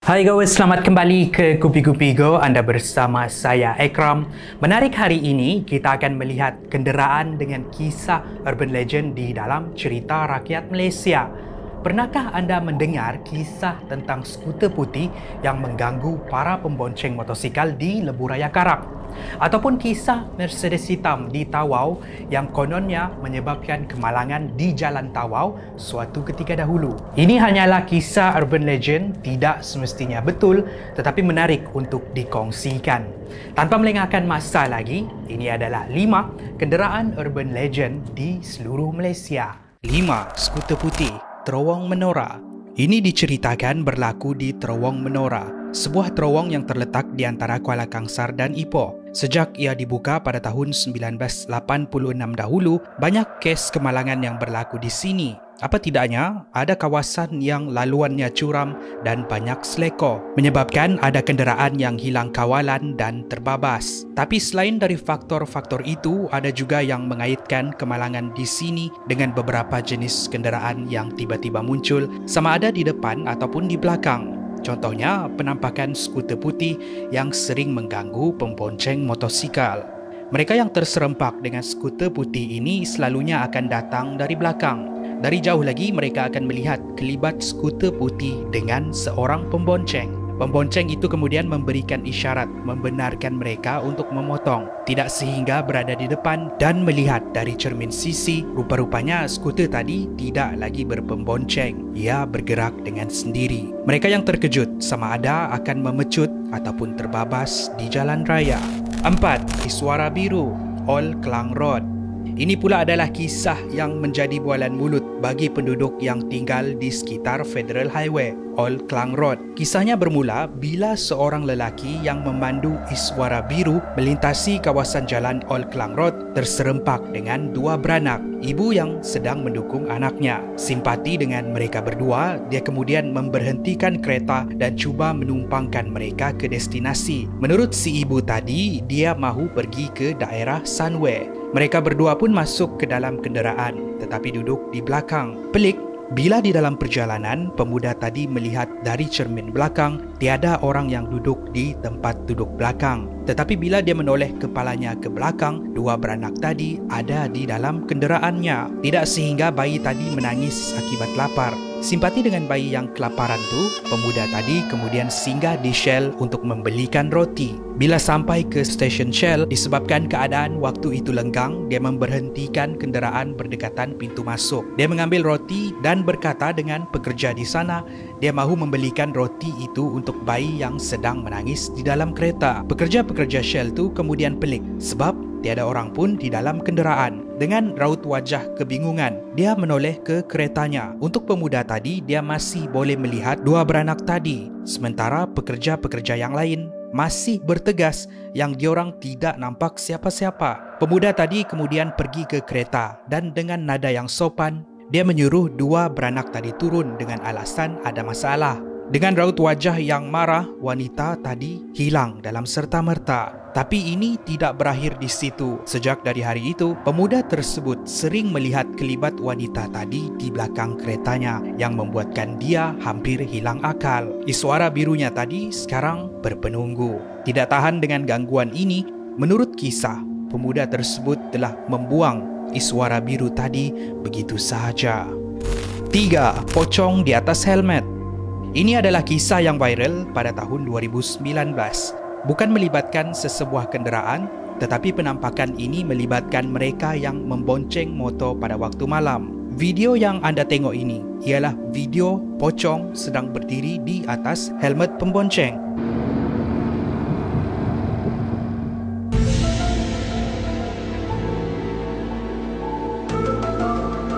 Hai guys, selamat kembali ke Kupi-Kupi Go. Anda bersama saya Ekram. Menarik hari ini, kita akan melihat kenderaan dengan kisah urban legend di dalam cerita rakyat Malaysia. Pernahkah anda mendengar kisah tentang skuter putih yang mengganggu para pembonceng motosikal di Lebuh Raya Karak? Ataupun kisah Mercedes hitam di Tawau yang kononnya menyebabkan kemalangan di Jalan Tawau suatu ketika dahulu. Ini hanyalah kisah urban legend, tidak semestinya betul tetapi menarik untuk dikongsikan. Tanpa melengahkan masa lagi, ini adalah 5 kenderaan urban legend di seluruh Malaysia. 5. Skuter putih Terowong Menora. Ini diceritakan berlaku di Terowong Menora, sebuah terowong yang terletak di antara Kuala Kangsar dan Ipoh. Sejak ia dibuka pada tahun 1986 dahulu, banyak kes kemalangan yang berlaku di sini. Apa tidaknya, ada kawasan yang laluannya curam dan banyak seleko, menyebabkan ada kenderaan yang hilang kawalan dan terbabas. Tapi selain dari faktor-faktor itu, ada juga yang mengaitkan kemalangan di sini dengan beberapa jenis kenderaan yang tiba-tiba muncul, sama ada di depan ataupun di belakang. Contohnya, penampakan skuter putih yang sering mengganggu pembonceng motosikal. Mereka yang terserempak dengan skuter putih ini selalunya akan datang dari belakang. Dari jauh lagi, mereka akan melihat kelibat skuter putih dengan seorang pembonceng. Pembonceng itu kemudian memberikan isyarat membenarkan mereka untuk memotong, tidak sehingga berada di depan dan melihat dari cermin sisi. Rupa-rupanya skuter tadi tidak lagi berpembonceng, ia bergerak dengan sendiri. Mereka yang terkejut sama ada akan memecut ataupun terbabas di jalan raya. 4. Iswara Biru Old Klang Road. Ini pula adalah kisah yang menjadi bualan mulut bagi penduduk yang tinggal di sekitar Federal Highway Old Klang Road. Kisahnya bermula bila seorang lelaki yang memandu Iswara Biru melintasi kawasan jalan Old Klang Road terserempak dengan 2 beranak, ibu yang sedang mendukung anaknya. Simpati dengan mereka berdua, dia kemudian memberhentikan kereta dan cuba menumpangkan mereka ke destinasi. Menurut si ibu tadi, dia mahu pergi ke daerah Sunway. Mereka berdua pun masuk ke dalam kenderaan tetapi duduk di belakang. Pelik, bila di dalam perjalanan, pemuda tadi melihat dari cermin belakang tiada orang yang duduk di tempat duduk belakang. Tetapi bila dia menoleh kepalanya ke belakang, 2 beranak tadi ada di dalam kenderaannya. Tidak sehingga bayi tadi menangis akibat lapar. Simpati dengan bayi yang kelaparan tu, pemuda tadi kemudian singgah di Shell untuk membelikan roti. Bila sampai ke stesen Shell, disebabkan keadaan waktu itu lenggang, dia memberhentikan kenderaan berdekatan pintu masuk. Dia mengambil roti dan berkata dengan pekerja di sana, dia mahu membelikan roti itu untuk bayi yang sedang menangis di dalam kereta. Pekerja-pekerja Shell tu kemudian pelik sebab tiada orang pun di dalam kenderaan. Dengan raut wajah kebingungan, dia menoleh ke keretanya. Untuk pemuda tadi, dia masih boleh melihat 2 beranak tadi. Sementara pekerja-pekerja yang lain masih bertegas yang diorang tidak nampak siapa-siapa. Pemuda tadi kemudian pergi ke kereta dan dengan nada yang sopan, dia menyuruh 2 beranak tadi turun dengan alasan ada masalah. Dengan raut wajah yang marah, wanita tadi hilang dalam serta-merta. Tapi ini tidak berakhir di situ. Sejak dari hari itu, pemuda tersebut sering melihat kelibat wanita tadi di belakang keretanya yang membuatkan dia hampir hilang akal. Iswara birunya tadi sekarang berpenunggu. Tidak tahan dengan gangguan ini, menurut kisah, pemuda tersebut telah membuang Iswara biru tadi begitu sahaja. 3. Pocong di atas helmet. Ini adalah kisah yang viral pada tahun 2019. Bukan melibatkan sesebuah kenderaan, tetapi penampakan ini melibatkan mereka yang membonceng motor pada waktu malam. Video yang anda tengok ini ialah video pocong sedang berdiri di atas helmet pembonceng.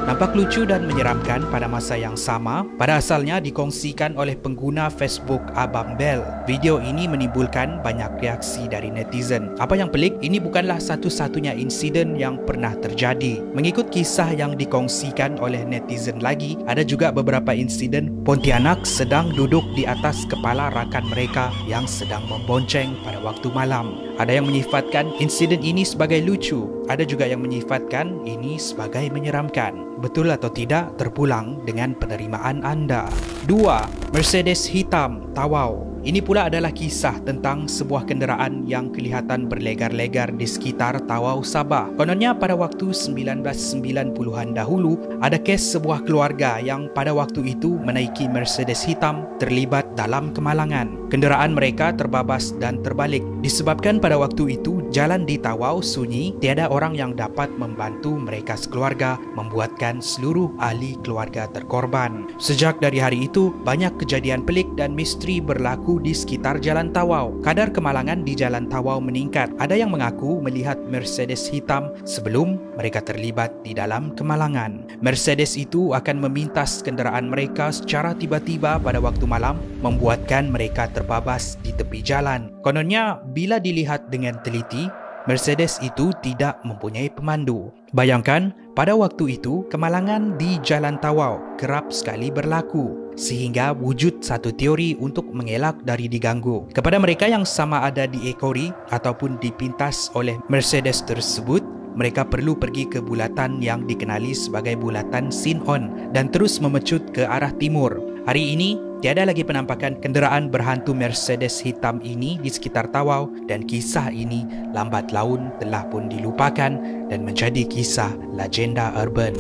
Nampak lucu dan menyeramkan pada masa yang sama. Pada asalnya dikongsikan oleh pengguna Facebook Abang Bel. Video ini menimbulkan banyak reaksi dari netizen. Apa yang pelik, ini bukanlah satu-satunya insiden yang pernah terjadi. Mengikut kisah yang dikongsikan oleh netizen lagi, ada juga beberapa insiden Pontianak sedang duduk di atas kepala rakan mereka yang sedang membonceng pada waktu malam. Ada yang menyifatkan insiden ini sebagai lucu, ada juga yang menyifatkan ini sebagai menyeramkan. Betul atau tidak terpulang dengan penerimaan anda. 2. Mercedes hitam tawau. Ini pula adalah kisah tentang sebuah kenderaan yang kelihatan berlegar-legar di sekitar Tawau, Sabah. Kononnya pada waktu 1990-an dahulu, ada kes sebuah keluarga yang pada waktu itu menaiki Mercedes hitam terlibat dalam kemalangan. Kenderaan mereka terbabas dan terbalik. Disebabkan pada waktu itu jalan di Tawau sunyi, tiada orang yang dapat membantu mereka sekeluarga, membuatkan seluruh ahli keluarga terkorban. Sejak dari hari itu, banyak kejadian pelik dan misteri berlaku di sekitar Jalan Tawau. Kadar kemalangan di Jalan Tawau meningkat. Ada yang mengaku melihat Mercedes hitam sebelum mereka terlibat di dalam kemalangan. Mercedes itu akan memintas kenderaan mereka secara tiba-tiba pada waktu malam, membuatkan mereka terbabas di tepi jalan. Kononnya, bila dilihat dengan teliti, Mercedes itu tidak mempunyai pemandu. Bayangkan, pada waktu itu, kemalangan di Jalan Tawau kerap sekali berlaku, sehingga wujud satu teori untuk mengelak dari diganggu. Kepada mereka yang sama ada diekori ataupun dipintas oleh Mercedes tersebut, mereka perlu pergi ke bulatan yang dikenali sebagai bulatan Sin-on dan terus memecut ke arah timur. Hari ini, tiada lagi penampakan kenderaan berhantu Mercedes hitam ini di sekitar Tawau dan kisah ini lambat laun telah pun dilupakan dan menjadi kisah legenda urban.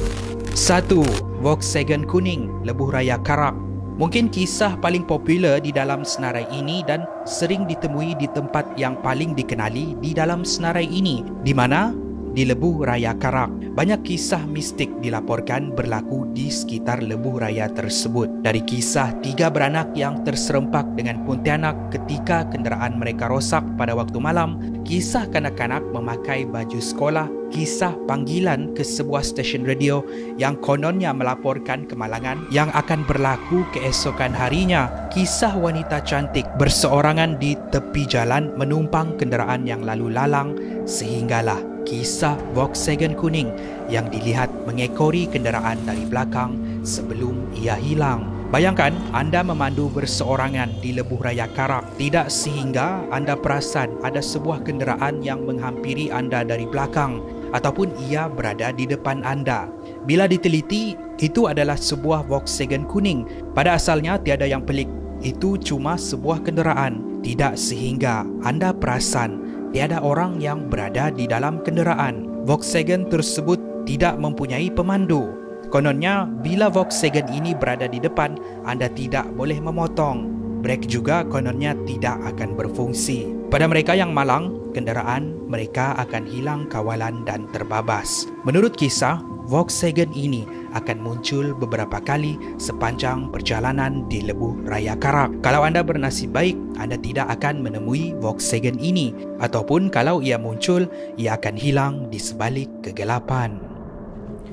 1. Volkswagen kuning, Lebuh Raya Karak. Mungkin kisah paling popular di dalam senarai ini dan sering ditemui di tempat yang paling dikenali di dalam senarai ini, di mana? Di Lebuh Raya Karak. Banyak kisah mistik dilaporkan berlaku di sekitar Lebuh Raya tersebut. Dari kisah 3 beranak yang terserempak dengan Pontianak ketika kenderaan mereka rosak pada waktu malam, kisah kanak-kanak memakai baju sekolah, kisah panggilan ke sebuah stesen radio yang kononnya melaporkan kemalangan yang akan berlaku keesokan harinya, kisah wanita cantik berseorangan di tepi jalan menumpang kenderaan yang lalu lalang, sehinggalah kisah Volkswagen kuning yang dilihat mengekori kenderaan dari belakang sebelum ia hilang. Bayangkan anda memandu berseorangan di Lebuh Raya Karak, tidak sehingga anda perasan ada sebuah kenderaan yang menghampiri anda dari belakang ataupun ia berada di depan anda. Bila diteliti, itu adalah sebuah Volkswagen kuning. Pada asalnya tiada yang pelik, itu cuma sebuah kenderaan. Tidak sehingga anda perasan tiada orang yang berada di dalam kenderaan. Volkswagen tersebut tidak mempunyai pemandu. Kononnya, bila Volkswagen ini berada di depan, anda tidak boleh memotong. Brake juga kononnya tidak akan berfungsi. Pada mereka yang malang, kenderaan mereka akan hilang kawalan dan terbabas. Menurut kisah, Volkswagen ini akan muncul beberapa kali sepanjang perjalanan di Lebuh Raya Karak. Kalau anda bernasib baik, anda tidak akan menemui Volkswagen ini. Ataupun kalau ia muncul, ia akan hilang di sebalik kegelapan.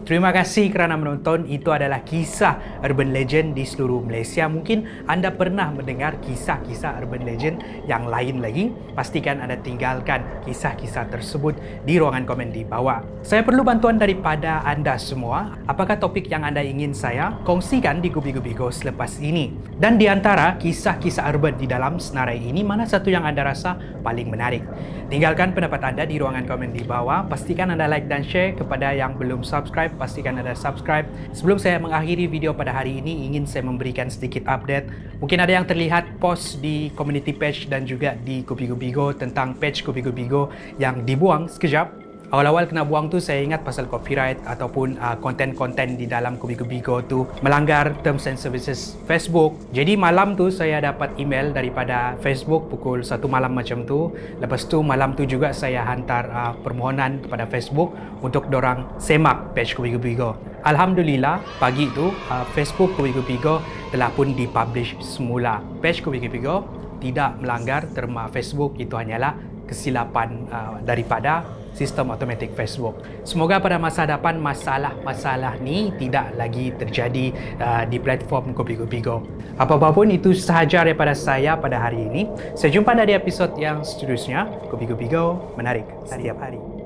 Terima kasih kerana menonton. Itu adalah kisah urban legend di seluruh Malaysia. Mungkin anda pernah mendengar kisah-kisah urban legend yang lain lagi. Pastikan anda tinggalkan kisah-kisah tersebut di ruangan komen di bawah. Saya perlu bantuan daripada anda semua. Apakah topik yang anda ingin saya kongsikan di Gubi-Gubi Go selepas ini? Dan di antara kisah-kisah urban di dalam senarai ini, mana satu yang anda rasa paling menarik? Tinggalkan pendapat anda di ruangan komen di bawah. Pastikan anda like dan share. Kepada yang belum subscribe, pastikan anda subscribe. Sebelum saya mengakhiri video pada hari ini, ingin saya memberikan sedikit update. Mungkin ada yang terlihat post di community page dan juga di Gubi-Gubi Go tentang page Gubi-Gubi Go yang dibuang sekejap. Awal-awal kena buang tu saya ingat pasal copyright ataupun konten-konten di dalam Gubi-Gubi Go tu melanggar terms and services Facebook. Jadi malam tu saya dapat email daripada Facebook pukul 1 malam macam tu. Lepas tu malam tu juga saya hantar permohonan kepada Facebook untuk dorang semak page Gubi-Gubi Go. Alhamdulillah pagi tu Facebook Gubi-Gubi Go telah pun dipublish semula. Page Gubi-Gubi Go tidak melanggar terma Facebook, itu hanyalah kesilapan daripada sistem automatik Facebook. Semoga pada masa depan masalah-masalah ni tidak lagi terjadi di platform Gubi-Gubi Go. Apa-apa pun itu sahaja daripada saya pada hari ini. Saya jumpa dari episod yang seterusnya. Gubi-Gubi Go menarik setiap hari.